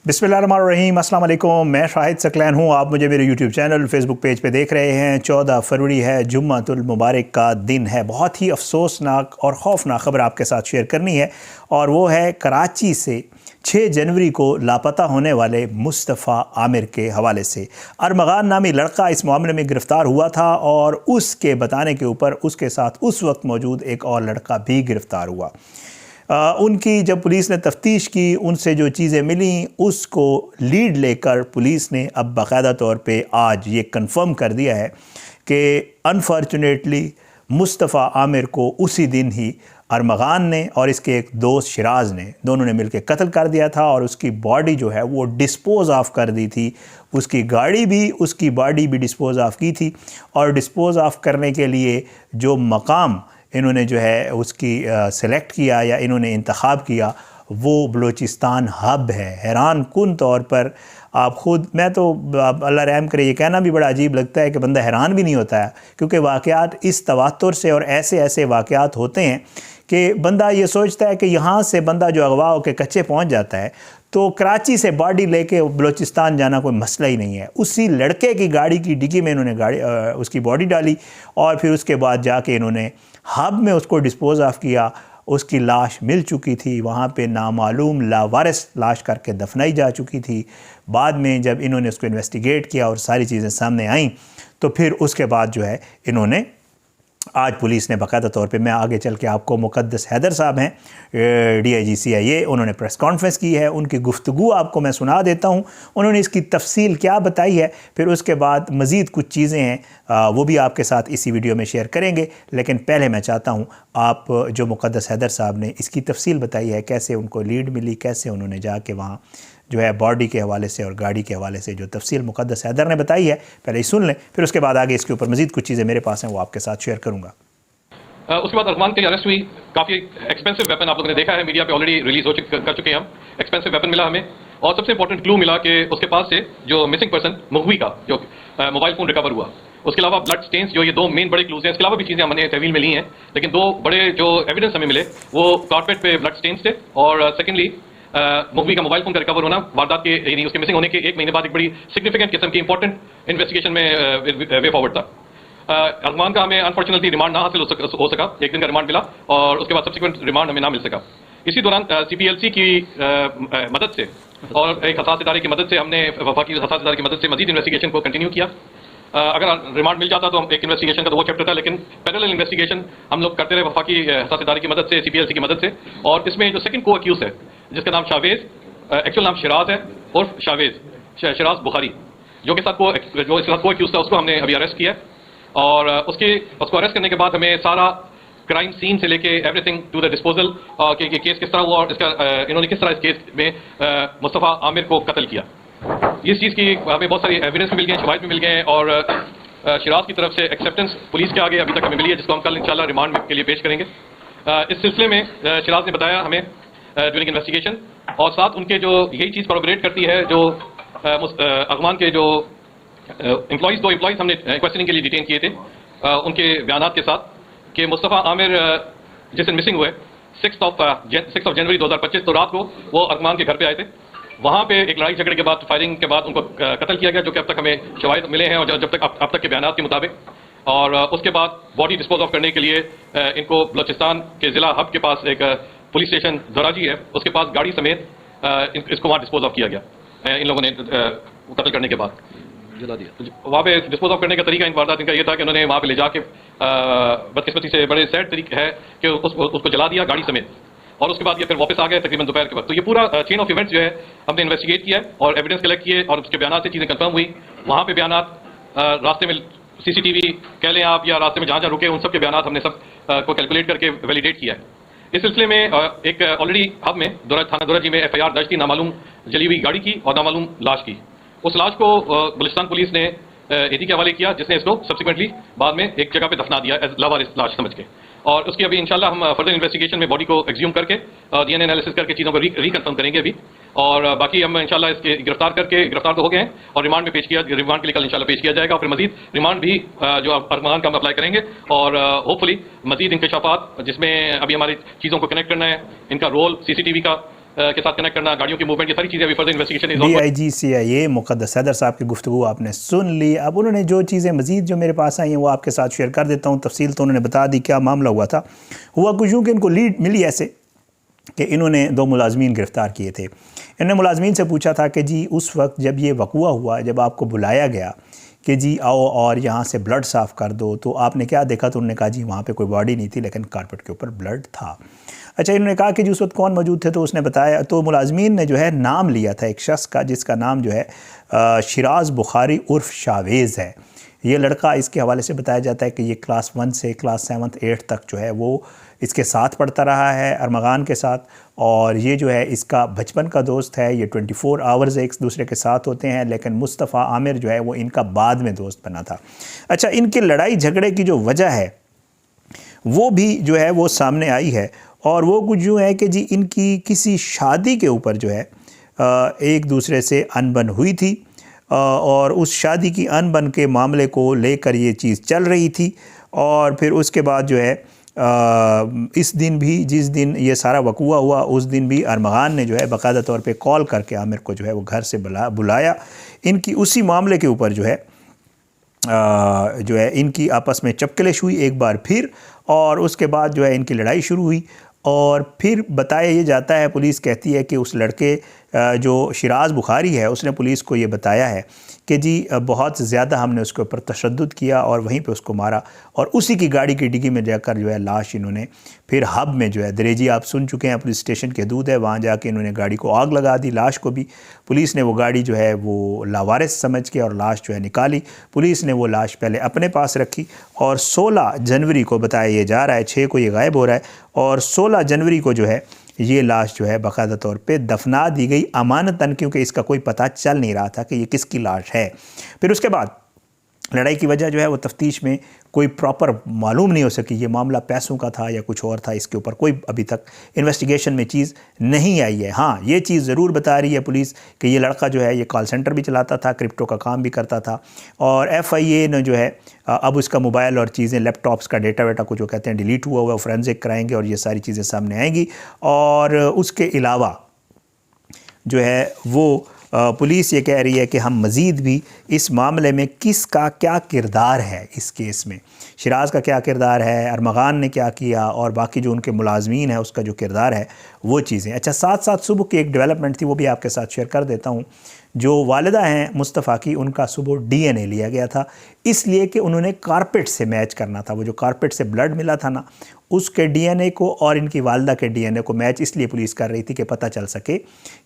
बिस्मिल्लाहिर्रहमानिर्रहीम, अस्सलाम वालेकुम। मैं शाहिद सकलैन हूँ। आप मुझे मेरे यूट्यूब चैनल फेसबुक पेज पे देख रहे हैं। 14 फरवरी है, जुम्मतुल मुबारक का दिन है। बहुत ही अफसोसनाक और खौफनाक ख़बर आपके साथ शेयर करनी है, और वो है कराची से 6 जनवरी को लापता होने वाले मुस्तफ़ा आमिर के हवाले से। अरमगान नामी लड़का इस मामले में गिरफ़्तार हुआ था, और उसके बताने के ऊपर उसके साथ उस वक्त मौजूद एक और लड़का भी गिरफ़्तार हुआ। उनकी जब पुलिस ने तफ्तीश की, उनसे जो चीज़ें मिली उसको लीड लेकर पुलिस ने अब बाकायदा तौर पे आज ये कंफर्म कर दिया है कि अनफॉर्चुनेटली मुस्तफ़ा आमिर को उसी दिन ही अरमगान ने और इसके एक दोस्त शिराज ने, दोनों ने मिलकर कत्ल कर दिया था, और उसकी बॉडी जो है वो डिस्पोज़ ऑफ कर दी थी। उसकी गाड़ी भी, उसकी बॉडी भी डिस्पोज़ ऑफ की थी, और डिस्पोज़ ऑफ करने के लिए जो मकाम इन्होंने जो है उसकी सेलेक्ट किया या इन्होंने इंतखाब किया, वो बलूचिस्तान हब है। हैरान कुन तौर पर आप ख़ुद, मैं तो अल्लाह रहम करे, ये कहना भी बड़ा अजीब लगता है कि बंदा हैरान भी नहीं होता है, क्योंकि वाक़यात इस तवातुर से और ऐसे ऐसे वाक़यात होते हैं कि बंदा ये सोचता है कि यहाँ से बंदा जो अगवा होकर कच्चे पहुँच जाता है तो कराची से बॉडी लेके बलूचिस्तान जाना कोई मसला ही नहीं है। उसी लड़के की गाड़ी की डिग्गी में इन्होंने उसकी बॉडी डाली, और फिर उसके बाद जाके इन्होंने हब में उसको डिस्पोज ऑफ किया। उसकी लाश मिल चुकी थी, वहाँ पे नामालूम लावारिस लाश करके दफनाई जा चुकी थी। बाद में जब इन्होंने उसको इन्वेस्टिगेट किया और सारी चीज़ें सामने आईं, तो फिर उसके बाद जो है इन्होंने आज पुलिस ने बाकायदा तौर पे, मैं आगे चल के आपको, मुक़द्दस हैदर साहब हैं DIG CIA, उन्होंने प्रेस कॉन्फ्रेंस की है, उनकी गुफ्तगू आपको मैं सुना देता हूँ। उन्होंने इसकी तफसील क्या बताई है, फिर उसके बाद मज़ीद कुछ चीज़ें हैं वो भी आपके साथ इसी वीडियो में शेयर करेंगे। लेकिन पहले मैं चाहता हूँ आप जो मुक़द्दस हैदर साहब ने इसकी तफसील बताई है, कैसे उनको लीड मिली, कैसे उन्होंने जाके वहाँ जो है बॉडी के हवाले से और गाड़ी के हवाले से जो तफसील मुक़द्दस हैदर ने बताई है, पहले ही सुन लें, फिर उसके बाद आगे इसके ऊपर मज़ीद कुछ चीज़ें मेरे पास हैं वो आपके साथ शेयर करूँगा। उसके बाद अरमान की अरेस्ट हुई। काफ़ी एक्सपेंसिव वेपन आप लोगों ने देखा है, मीडिया पे ऑलरेडी रिलीज कर चुके हैं हम। एक्सपेंसिव वेपन मिला हमें, और सबसे इंपॉर्टेंट क्लू मिला कि उसके पास से जो मिसिंग पर्सन मुगवी का जो मोबाइल फ़ोन रिकवर हुआ, उसके अलावा ब्लड स्टेन्स, जो ये 2 मेन बड़े क्लूज हैं। इसके अलावा भी चीज़ें हमने तहवील में ली हैं, लेकिन 2 बड़े जो एविडेंस हमें मिले वो कारपेट पे ब्लड स्टेन्स थे, और सेकेंडली मुगवी का मोबाइल फोन का रिकवर होना वारदात के, यानी उसके मिसिंग होने के 1 महीने बाद एक बड़ी सिग्निफिकेंट किस्म की इंपॉर्टेंट इन्वेस्टिगेशन में वे फॉरवर्ड था। अरमान का हमें अनफॉर्चुनेटली रिमांड ना हासिल हो सका, 1 दिन का रिमांड मिला, और उसके बाद सब्सिक्वेंट रिमांड हमें ना मिल सका। इसी दौरान CPLC की मदद से और एक हसास इदारे की मदद से, हमने वफाकी हसास इदारे की मदद से मजीद इन्वेस्टिगेशन को कंटिन्यू किया। अगर रिमांड मिल जाता तो हम एक इन्वेस्टिगेशन का तो वो चैप्टर था, लेकिन पैरेलल इन्वेस्टिगेशन हम लोग करते रहे वफाकी हसास इदारे की मदद से, CPLC की मदद से। और इसमें जो सेकंड को अक्यूज है, जिसका नाम शावेज, एक्चुअल नाम शिराज है, और शावेज शिराज बुखारी, जो के साथ जो इसके साथ को अक्यूज था, उसको हमने अभी अरेस्ट किया। और उसको अरेस्ट करने के बाद हमें सारा क्राइम सीन से लेके एवरीथिंग टू द डिस्पोजल कि केस किस तरह हुआ, और इसका इन्होंने किस तरह इस केस में मुस्तफ़ा आमिर को कत्ल किया, इस चीज़ की हमें बहुत सारी एविडेंस भी मिल गए, शवाहिद भी मिल गए हैं। और शिराज की तरफ से एक्सेप्टेंस पुलिस के आगे अभी तक हमें मिली है, जिसको हम कल इंशाल्लाह रिमांड के लिए पेश करेंगे। इस सिलसिले में शिराज ने बताया हमें ड्यूरिंग इन्वेस्टिगेशन, और साथ उनके जो यही चीज़ कॉरबोरेट करती है, जो अरमान के जो 2 एम्प्लॉइज हमने क्वेश्चनिंग के लिए डिटेन किए थे, उनके बयान के साथ, कि मुस्तफ़ा आमिर जिस दिन मिसिंग हुए 6 जनवरी 2025, तो रात को वो अरमान के घर पे आए थे। वहाँ पे एक लड़ाई झगड़े के बाद, फायरिंग के बाद उनको कत्ल किया गया, जो कि अब तक हमें शवाहिद मिले हैं, और जब तक अब तक के बयान के मुताबिक। और उसके बाद बॉडी डिस्पोज ऑफ करने के लिए इनको बलूचिस्तान के ज़िला हब के पास एक पुलिस स्टेशन जोराजी है, उसके पास गाड़ी समेत इसको वहाँ डिस्पोज ऑफ किया गया। इन लोगों ने कत्ल करने के बाद जला दिया। वहाँ पे डिस्पोज ऑफ करने का तरीका इन वारदात इनका ये था कि उन्होंने वहाँ पे ले जाके, बदकिस्मती से बड़े सैड तरीका है कि उसको जला दिया गाड़ी समेत, और उसके बाद ये फिर वापस आ गए तकरीबन दोपहर के वक्त। तो ये पूरा चेन ऑफ इवेंट्स जो है हमने इन्वेस्टिगेट किया और एविडेंस कलेक्ट किए, और उसके बयान से चीज़ें कंफर्म हुई। वहाँ पे बयान, रास्ते में CCTV कह लें आप, या रास्ते में जहाँ रुके, उन सब के बयान हमने सब को कैलकुलेट करके वैलिडेट किया है। इस सिलसिले में एक ऑलरेडी हब में थाना दोराजी में FIR दर्ज थी, नामालूम जली हुई गाड़ी की और नामालूम लाश की। उस लाश को बलूचिस्तान पुलिस ने ED के हवाले किया, जिसने इसको सब्सिक्वेंटली बाद में एक जगह पे दफना दिया एज लावारिस लाश समझ के। और उसकी अभी इंशाल्लाह हम फर्दर इन्वेस्टिगेशन में बॉडी को एक्सह्यूम करके DNA एनालिसिस करके चीज़ों को रिकन्फर्म करेंगे अभी। और बाकी हम इंशाल्लाह इसके गिरफ्तार तो हो गए हैं, और रिमांड में पेश किया, रिमांड के लिए कल इंशाल्लाह पेश किया जाएगा। और फिर मजीद रिमांड भी जो अरमान का हम अप्लाई करेंगे, और होपफुली मजीद इंकशाफात, जिसमें अभी हमारी चीज़ों को कनेक्ट करना है, इनका रोल CCTV का, के साथ कनेक्ट करना, गाड़ियों की मूवमेंट, ये सारी चीज़ें अभी further investigation is DIG CIA Muqaddas Haider साहब की गुफ्तगू आपने सुन ली। अब उन्होंने जो चीज़ें मज़ीद जो मेरे पास आई हैं वो आपके साथ शेयर कर देता हूँ। तफसील तो उन्होंने बता दी क्या मामला हुआ था। हुआ कुछ यूँ कि इनको लीड मिली ऐसे कि इन्होंने 2 मुलाजमीन गिरफ़्तार किए थे। इन्होंने मुलाजमीन से पूछा था कि जी उस वक्त जब ये वक़ूआ हुआ, जब आपको बुलाया गया कि जी आओ और यहाँ से ब्लड साफ़ कर दो, तो आपने क्या देखा? तो उन्होंने कहा जी वहाँ पे कोई बॉडी नहीं थी लेकिन कारपेट के ऊपर ब्लड था। अच्छा, इन्होंने कहा कि जी उस वक्त कौन मौजूद थे? तो उसने बताया, तो मुलाजमीन ने जो है नाम लिया था एक शख्स का जिसका नाम जो है शिराज बुखारी उर्फ शावेज़ है। ये लड़का, इसके हवाले से बताया जाता है कि ये क्लास 1 से क्लास 7 8 तक जो है वो इसके साथ पढ़ता रहा है अरमगान के साथ, और ये जो है इसका बचपन का दोस्त है। ये 24 आवर्स एक दूसरे के साथ होते हैं, लेकिन मुस्तफ़ा आमिर जो है वो इनका बाद में दोस्त बना था। अच्छा, इनके लड़ाई झगड़े की जो वजह है वो भी जो है वो सामने आई है, और वो कुछ यूँ है कि जी इनकी किसी शादी के ऊपर जो है एक दूसरे से अनबन हुई थी, और उस शादी की अनबन के मामले को लेकर ये चीज़ चल रही थी। और फिर उसके बाद जो है इस दिन भी, जिस दिन ये सारा वक़ूआ हुआ, उस दिन भी अरमगान ने जो है बाकायदा तौर पे कॉल करके आमिर को जो है वो घर से बुलाया। इनकी उसी मामले के ऊपर जो है इनकी आपस में चपकलिश हुई एक बार फिर, और उसके बाद जो है इनकी लड़ाई शुरू हुई। और फिर बताया ये जाता है, पुलिस कहती है कि उस लड़के जो शिराज बुखारी है उसने पुलिस को ये बताया है कि जी बहुत ज़्यादा हमने उसके ऊपर तशद्दुद किया और वहीं पे उसको मारा, और उसी की गाड़ी की डिग्गी में जाकर जो है लाश इन्होंने फिर हब में जो है दरेजी आप सुन चुके हैं, पुलिस स्टेशन की हदूद है, वहाँ जाके इन्होंने गाड़ी को आग लगा दी, लाश को भी। पुलिस ने वो गाड़ी जो है वो लावारिस समझ के और लाश जो है निकाली। पुलिस ने वो लाश पहले अपने पास रखी, और 16 जनवरी को बताया ये जा रहा है, 6 को ये गायब हो रहा है, और 16 जनवरी को जो है ये लाश जो है बाकायदा तौर पे दफना दी गई अमानतन, क्योंकि इसका कोई पता चल नहीं रहा था कि ये किसकी लाश है। फिर उसके बाद लड़ाई की वजह जो है वो तफ्तीश में कोई प्रॉपर मालूम नहीं हो सकी, ये मामला पैसों का था या कुछ और था, इसके ऊपर कोई अभी तक इन्वेस्टिगेशन में चीज़ नहीं आई है। हाँ, ये चीज़ ज़रूर बता रही है पुलिस कि ये लड़का जो है ये कॉल सेंटर भी चलाता था, क्रिप्टो का काम भी करता था, और FIA ने जो है अब उसका मोबाइल और चीज़ें, लैपटॉप्स का डेटा वेटा को जो कहते हैं डिलीट हुआ हुआ, फोरेंसिक कराएंगे और ये सारी चीज़ें सामने आएंगी। और उसके अलावा जो है वो पुलिस ये कह रही है कि हम मज़ीद भी इस मामले में किसका क्या किरदार है, इस केस में शिराज का क्या किरदार है, अरमगान ने क्या किया, और बाकी जो उनके मुलाजमीन है उसका जो किरदार है वो चीज़ें। अच्छा, साथ साथ सुबह की एक डेवलपमेंट थी, वो भी आपके साथ शेयर कर देता हूँ। जो वालिदा हैं मुस्तफ़ा की, उनका सुबह DNA लिया गया था, इसलिए कि उन्होंने कारपेट से मैच करना था। वो जो कारपेट से ब्लड मिला था ना, उसके DNA को और इनकी वालिदा के DNA को मैच इसलिए पुलिस कर रही थी कि पता चल सके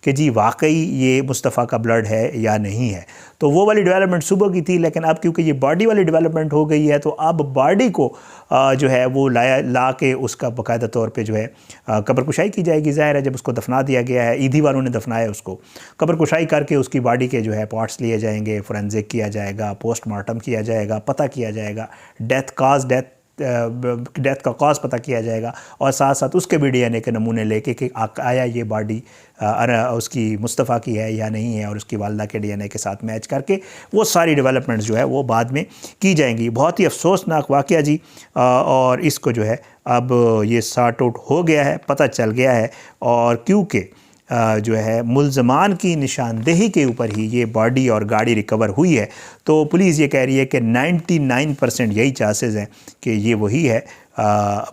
कि जी वाकई ये मुस्तफ़ा का ब्लड है या नहीं है। तो वो वाली डेवलपमेंट सुबह की थी, लेकिन अब क्योंकि ये बॉडी वाली डेवलपमेंट हो गई है, तो अब बॉडी को जो है वो ला के उसका बाकायदा तौर पे जो है कब्र कुशाई की जाएगी। ज़ाहिर है जब उसको दफना दिया गया है, ईदी वालों ने दफनाया उसको, कब्र कुशाई करके उसकी बॉडी के जो है पार्ट्स लिए जाएंगे, फोरेंसिक किया जाएगा, पोस्टमार्टम किया जाएगा, पता किया जाएगा, डेथ का कॉज पता किया जाएगा, और साथ साथ उसके भी DNA के नमूने लेके कि आया ये बॉडी उसकी मुस्तफ़ा की है या नहीं है, और उसकी वालिदा के DNA के साथ मैच करके वो सारी डेवलपमेंट्स जो है वो बाद में की जाएंगी। बहुत ही अफसोसनाक वाक़या जी, और इसको जो है अब ये सॉर्ट आउट हो गया है, पता चल गया है, और क्योंकि जो है मुल्ज़मान की निशानदेही के ऊपर ही ये बॉडी और गाड़ी रिकवर हुई है, तो पुलिस ये कह रही है कि 99% यही चांसेस हैं कि ये वही है,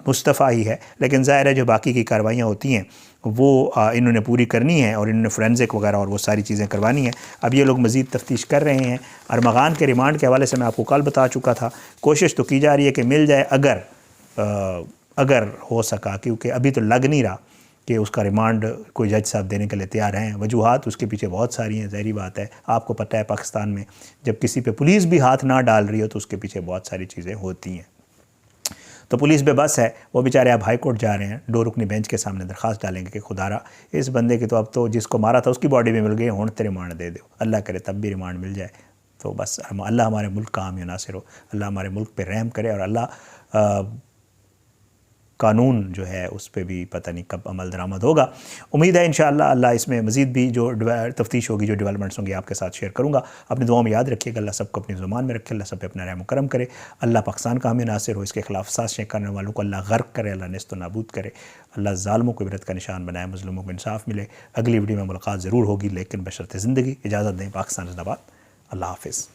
मुस्तफ़ा ही है। लेकिन ज़ाहिर है जो बाकी की कार्रवाइयाँ होती हैं वो इन्होंने पूरी करनी है, और इन्होंने फोरेंसिक वगैरह और वो सारी चीज़ें करवानी हैं। अब ये लोग मज़ीद तफ्तीश कर रहे हैं। अरमगान के रिमांड के हवाले से मैं आपको कल बता चुका था, कोशिश तो की जा रही है कि मिल जाए अगर हो सका, क्योंकि अभी तो लग नहीं रहा कि उसका रिमांड कोई जज साहब देने के लिए तैयार हैं। वजूहात उसके पीछे बहुत सारी हैं, ज़ाहिरी बात है, आपको पता है पाकिस्तान में जब किसी पे पुलिस भी हाथ ना डाल रही हो तो उसके पीछे बहुत सारी चीज़ें होती हैं। तो पुलिस बेबस है, वो बेचारे अब हाई कोर्ट जा रहे हैं, 2 रुकनी बेंच के सामने दरख्वास्त डालेंगे कि खुदारा इस बंदे की तो अब तो जिसको मारा था उसकी बॉडी भी मिल गई, हुण ते रिमांड दे दो, अल्लाह करे तब भी रिमांड मिल जाए। तो बस अल्लाह हमारे मुल्क का हामी नासिर हो, अल्लाह हमारे मुल्क पर रहम करे, और अल्लाह قانون جو ہے اس پہ بھی پتہ نہیں کب عمل درآمد ہوگا. امید ہے انشاءاللہ اللہ اس میں مزید بھی جو تفتیش ہوگی، جو ڈیولپمنٹس ہوں گی آپ کے ساتھ شیئر کروں گا. اپنی دعاؤں میں یاد رکھیے گا، اللہ سب کو اپنی زمان میں رکھے، اللہ سب پہ اپنا رحم و کرم کرے، اللہ پاکستان کا ہمیں ناصر ہو، اس کے خلاف سازشیں کرنے والوں کو اللہ غرق کرے، اللہ نیست و نابود کرے، اللہ ظالموں کو عبرت کا نشان بنائے، مظلوموں کو انصاف ملے. اگلی ویڈیو میں ملاقات ضرور ہوگی لیکن بشرط زندگی. اجازت دیں. پاکستان زندہ باد. اللہ حافظ.